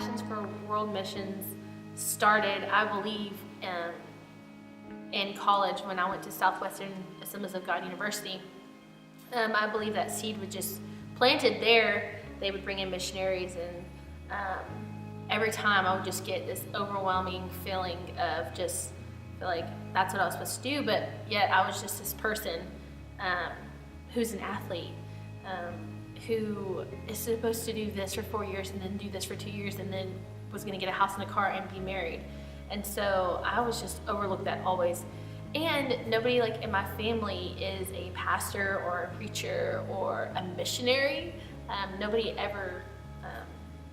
passions for world missions started, I believe, in college when I went to Southwestern Assemblies of God University. I believe that seed was just planted there. They would bring in missionaries, and every time I would just get this overwhelming feeling of just feel like that's what I was supposed to do, but yet I was just this person who's an athlete, who is supposed to do this for 4 years and then do this for 2 years and then was gonna get a house and a car and be married. And so I was just overlooked that always. And nobody like in my family is a pastor or a preacher or a missionary. Nobody ever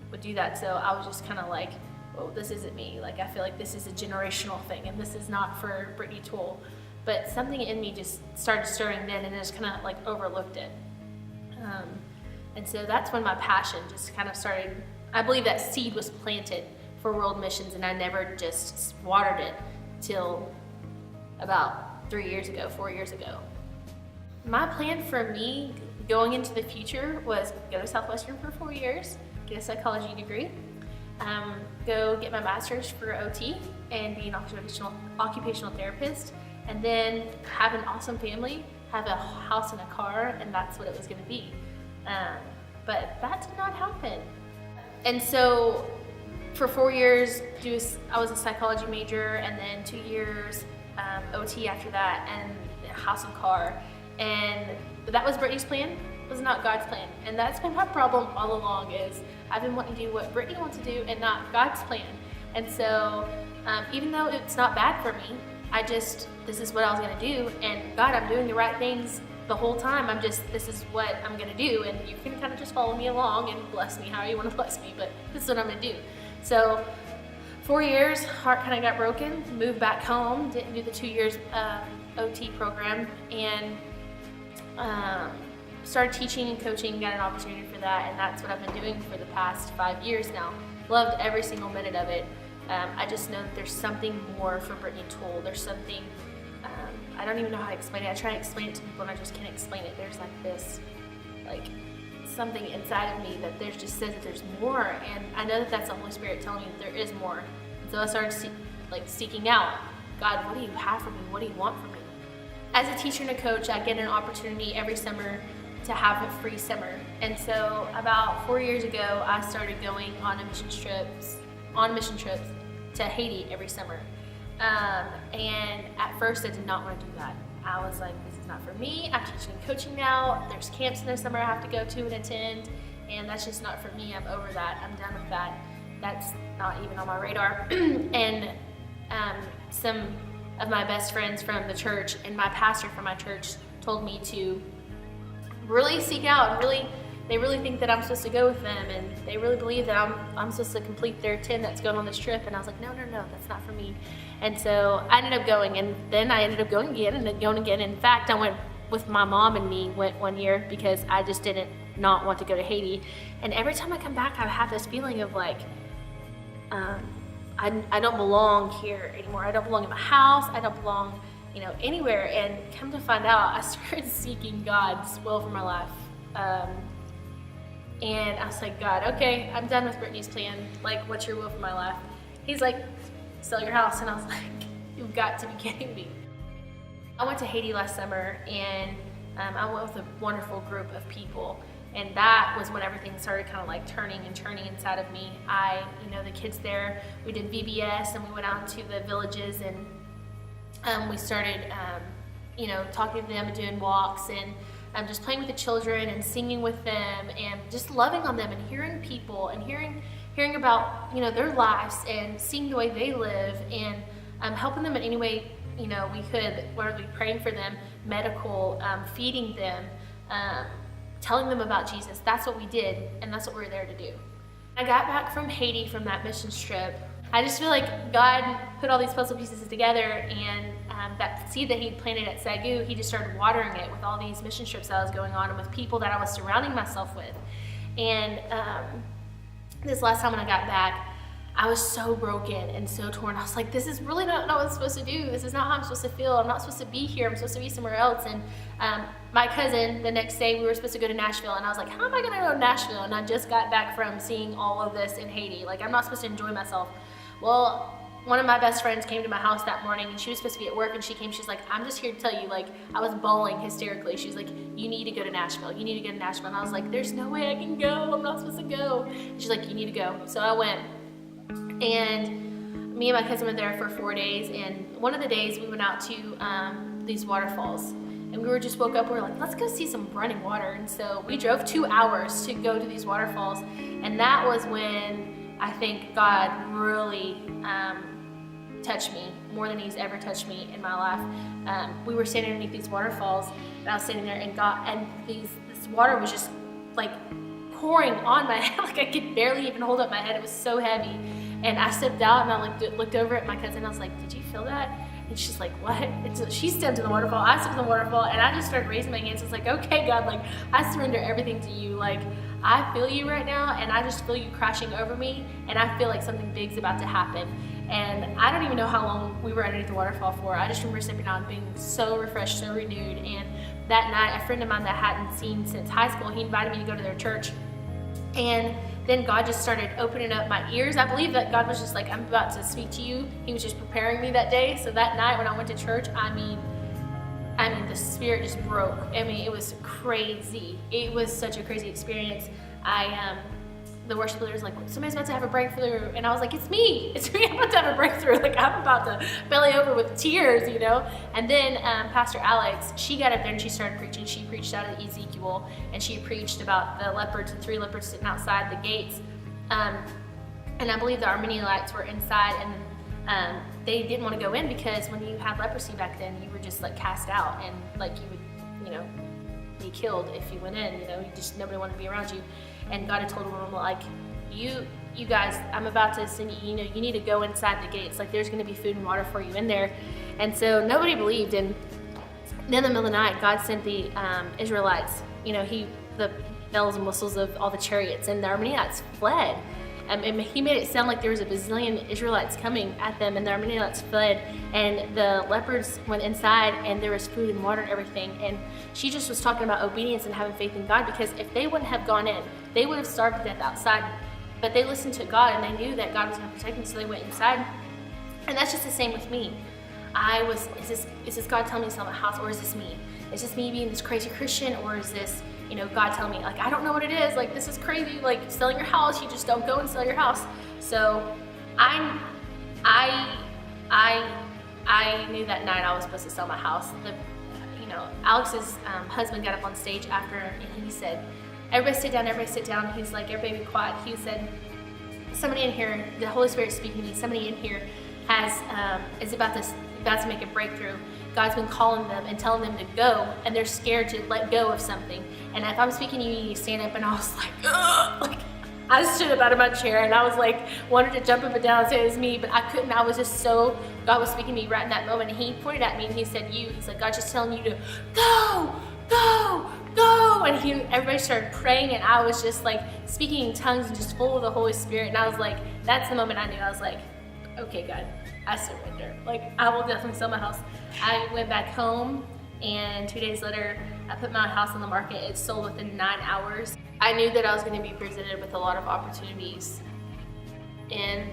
would do that. So I was just kind of like, oh, this isn't me. Like, I feel like this is a generational thing and this is not for Brittani Toole. But something in me just started stirring then, and I just kind of like overlooked it. And so that's when my passion just kind of started. I believe that seed was planted for world missions, and I never just watered it till about 4 years ago. My plan for me going into the future was go to Southwestern for 4 years, get a psychology degree, go get my master's for OT and be an occupational therapist, and then have an awesome family, have a house and a car, and that's what it was gonna be. But that did not happen. And so for 4 years, I was a psychology major, and then 2 years OT after that, and a house and car. And that was Brittani's plan. It was not God's plan. And that's been my problem all along, is I've been wanting to do what Brittani wants to do and not God's plan. And so even though it's not bad for me, this is what I was gonna do, and God, I'm doing the right things the whole time. This is what I'm gonna do, and you can kind of just follow me along and bless me how you wanna bless me, but this is what I'm gonna do. So 4 years, heart kind of got broken, moved back home, didn't do the 2 years OT program, and started teaching and coaching, got an opportunity for that, and that's what I've been doing for the past 5 years now. Loved every single minute of it. I just know that there's something more for Brittani Toole. There's something, I don't even know how to explain it. I try to explain it to people and I just can't explain it. There's like this, like something inside of me that just says that there's more, and I know that that's the Holy Spirit telling me that there is more. So I started seeking out, God, what do you have for me? What do you want from me? As a teacher and a coach, I get an opportunity every summer to have a free summer. And so about 4 years ago, I started going on mission trips to Haiti every summer. And at first I did not want to do that. I was like, this is not for me. I'm teaching and coaching now. There's camps in the summer I have to go to and attend, and that's just not for me. I'm over that. I'm done with that. That's not even on my radar. And some of my best friends from the church and my pastor from my church told me to really seek out, and they really think that I'm supposed to go with them, and they really believe that I'm supposed to complete their 10 that's going on this trip. And I was like, no, that's not for me. And so I ended up going, and then I ended up going again and then going again. In fact, I went with my mom, and me went 1 year because I just didn't not want to go to Haiti. And every time I come back, I have this feeling of like, I don't belong here anymore. I don't belong in my house. I don't belong, anywhere. And come to find out, I started seeking God's will for my life. And I was like, God, okay, I'm done with Brittani's plan. Like, what's your will for my life? He's like, sell your house. And I was like, you've got to be kidding me. I went to Haiti last summer, and I went with a wonderful group of people. And that was when everything started kind of like turning inside of me. The kids there, we did VBS, and we went out to the villages, and we started, talking to them and doing walks, and just playing with the children and singing with them and just loving on them and hearing people and hearing about, their lives and seeing the way they live, and helping them in any way, we could, whether we praying for them, medical, feeding them, telling them about Jesus. That's what we did, and that's what we're there to do. I got back from Haiti from that mission trip. I just feel like God put all these puzzle pieces together, and that seed that He planted at Sagu, He just started watering it with all these mission trips that I was going on and with people that I was surrounding myself with. And this last time when I got back, I was so broken and so torn. I was like, this is really not what I'm supposed to do. This is not how I'm supposed to feel. I'm not supposed to be here. I'm supposed to be somewhere else. And my cousin, the next day, we were supposed to go to Nashville. And I was like, how am I going to go to Nashville? And I just got back from seeing all of this in Haiti. Like, I'm not supposed to enjoy myself. Well, one of my best friends came to my house that morning, and she was supposed to be at work, and she came, she's like, I'm just here to tell you, like, I was bawling hysterically. She was like, you need to go to Nashville. You need to go to Nashville. And I was like, there's no way I can go. I'm not supposed to go. And she's like, you need to go. So I went. And me and my cousin were there for 4 days, and one of the days we went out to these waterfalls, and we were just woke up, we were like, let's go see some running water. And so we drove 2 hours to go to these waterfalls, and that was when I think God really touched me more than he's ever touched me in my life. We were standing underneath these waterfalls, and I was sitting there, and this water was just like pouring on my head. Like, I could barely even hold up my head. It was so heavy. And I stepped out, and I looked over at my cousin. I was like, did you feel that? And she's like, what? And so she stepped in the waterfall. I stepped in the waterfall, and I just started raising my hands. I was like, okay, God, like, I surrender everything to you. Like, I feel you right now, and I just feel you crashing over me, and I feel like something big's about to happen. And I don't even know how long we were underneath the waterfall for. I just remember stepping out and being so refreshed, so renewed. And that night, a friend of mine that I hadn't seen since high school, he invited me to go to their church. And then God just started opening up my ears. I believe that God was just like, I'm about to speak to you. He was just preparing me that day. So that night when I went to church, I mean, the spirit just broke. I mean, it was crazy. It was such a crazy experience. The worship leader was like, somebody's about to have a breakthrough. And I was like, it's me. It's me. I'm about to have a breakthrough. Like, I'm about to belly over with tears, you know? And then Pastor Alex, she got up there and she started preaching. She preached out of Ezekiel, and she preached about the leopards and 3 leopards sitting outside the gates. And I believe the Armenianites were inside, and they didn't want to go in because when you had leprosy back then, you were just like cast out, and like you would, you know, be killed if you went in, you know, nobody wanted to be around you. And God had told them, like, you guys, I'm about to send you, you know, you need to go inside the gates. Like, there's going to be food and water for you in there. And so nobody believed. And then in the middle of the night, God sent the Israelites, you know, the bells and whistles of all the chariots, and the Armenianites fled. And he made it sound like there was a bazillion Israelites coming at them, and the Armenianites fled, and the leopards went inside, and there was food and water and everything. And she just was talking about obedience and having faith in God, because if they wouldn't have gone in, they would have starved to death outside. But they listened to God, and they knew that God was going to protect them, so they went inside. And that's just the same with me. Is this God telling me to sell my house, or is this me? Is this me being this crazy Christian, or is this, you know, God telling me, like, I don't know what it is, like, this is crazy, like, selling your house, you just don't go and sell your house. So I knew that night I was supposed to sell my house. Alex's husband got up on stage after, and he said, everybody sit down. He's like, everybody be quiet. He said, somebody in here, the Holy Spirit speaking to me, somebody in here is about to make a breakthrough. God's been calling them and telling them to go, and they're scared to let go of something. And if I'm speaking to you, you need to stand up. And I was like, ugh! Like, I stood up out of my chair, and I was like, wanted to jump up and down and say it was me, but I couldn't. I was just so, God was speaking to me right in that moment, and he pointed at me and he said, he's like, God's just telling you to go, go, go. And everybody started praying, and I was just like speaking in tongues and just full of the Holy Spirit. And I was like, that's the moment I knew. I was like, okay, God, I surrender. Like, I will definitely sell my house. I went back home, and 2 days later, I put my house on the market. It sold within 9 hours. I knew that I was going to be presented with a lot of opportunities, and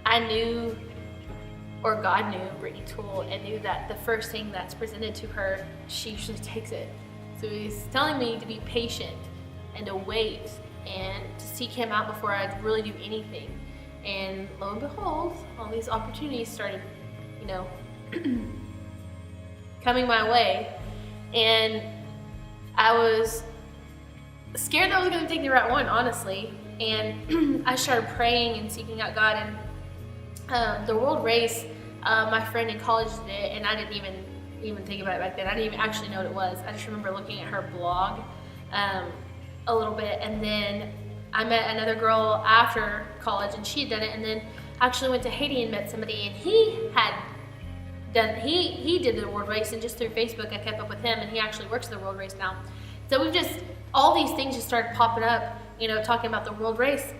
I knew, or God knew, Brittani Toole, and knew that the first thing that's presented to her, she usually takes it. So he's telling me to be patient and to wait and to seek him out before I really do anything. And lo and behold, all these opportunities started, coming my way. And I was scared that I was going to take the right one, honestly. And I started praying and seeking out God. And the world race, my friend in college did it, and I didn't even think about it back then. I didn't even actually know what it was. I just remember looking at her blog a little bit, and then I met another girl after college, and she had done it, and then actually went to Haiti and met somebody, and he did the world race, and just through Facebook I kept up with him, and he actually works the world race now. So all these things just started popping up, talking about the world race.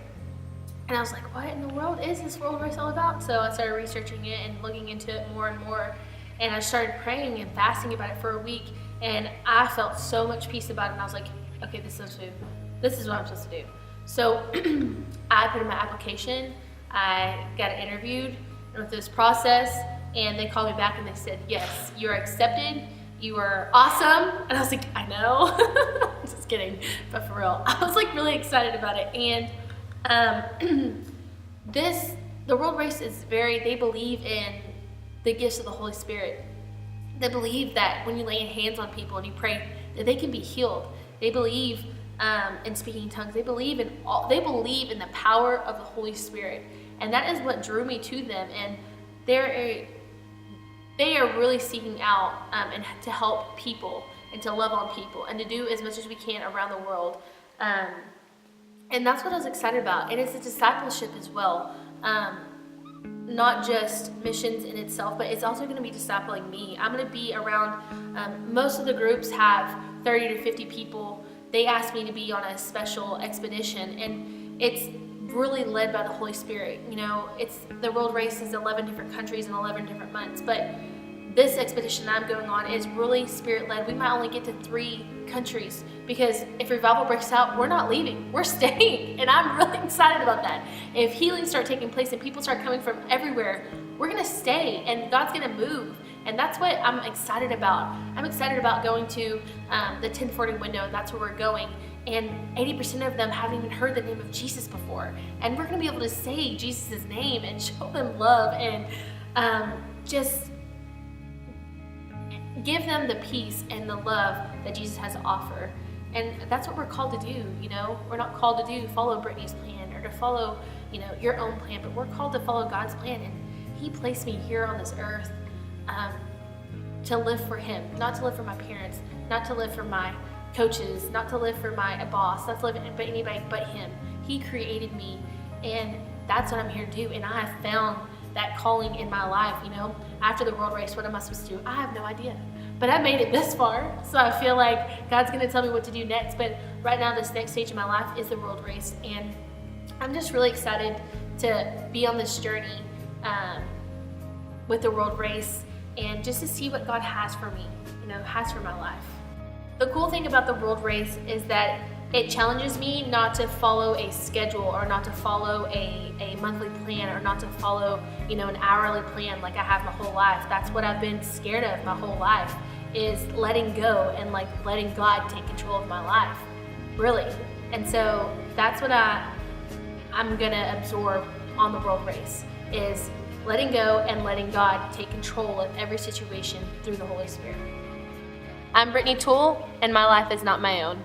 And I was like, what in the world is this world race all about? So I started researching it and looking into it more and more. And I started praying and fasting about it for a week. And I felt so much peace about it. And I was like, okay, this is what I'm supposed to do. So I put in my application. I got interviewed and went through this process. And they called me back and they said, yes, you are accepted. You are awesome. And I was like, I know. Just kidding, but for real. I was like really excited about it. And the world race is they believe in the gifts of the Holy Spirit. They believe that when you lay hands on people and you pray, that they can be healed. They believe in speaking in tongues. They believe in the power of the Holy Spirit. And that is what drew me to them. And they are really seeking out and to help people and to love on people and to do as much as we can around the world. And that's what I was excited about. And it's a discipleship as well. Not just missions in itself, but it's also going to be discipling me. I'm going to be around, most of the groups have 30 to 50 people. They asked me to be on a special expedition, and it's really led by the Holy Spirit. You know, the world race is 11 different countries in 11 different months, but this expedition that I'm going on is really Spirit-led. We might only get to 3 countries because if revival breaks out, we're not leaving, we're staying. And I'm really excited about that. If healings start taking place and people start coming from everywhere, we're gonna stay and God's gonna move. And that's what I'm excited about. I'm excited about going to the 1040 window, and that's where we're going. And 80% of them haven't even heard the name of Jesus before. And we're gonna be able to say Jesus' name and show them love and just give them the peace and the love that Jesus has to offer. And that's what we're called to do, you know? We're not called to follow Brittany's plan or to follow, you know, your own plan, but we're called to follow God's plan. And He placed me here on this earth to live for Him, not to live for my parents, not to live for my coaches, not to live for my boss, not to live for anybody but Him. He created me, and that's what I'm here to do. And I have found that calling in my life, you know. After the world race, what am I supposed to do? I have no idea. But I made it this far, so I feel like God's gonna tell me what to do next. But right now, this next stage of my life is the world race, and I'm just really excited to be on this journey with the world race and just to see what God has for me, you know, has for my life. The cool thing about the world race is that it challenges me not to follow a schedule or not to follow a monthly plan or not to follow, you know, an hourly plan like I have my whole life. That's what I've been scared of my whole life, is letting go and like letting God take control of my life, really. And so that's what I'm gonna absorb on the world race, is letting go and letting God take control of every situation through the Holy Spirit. I'm Brittany Toole, and my life is not my own.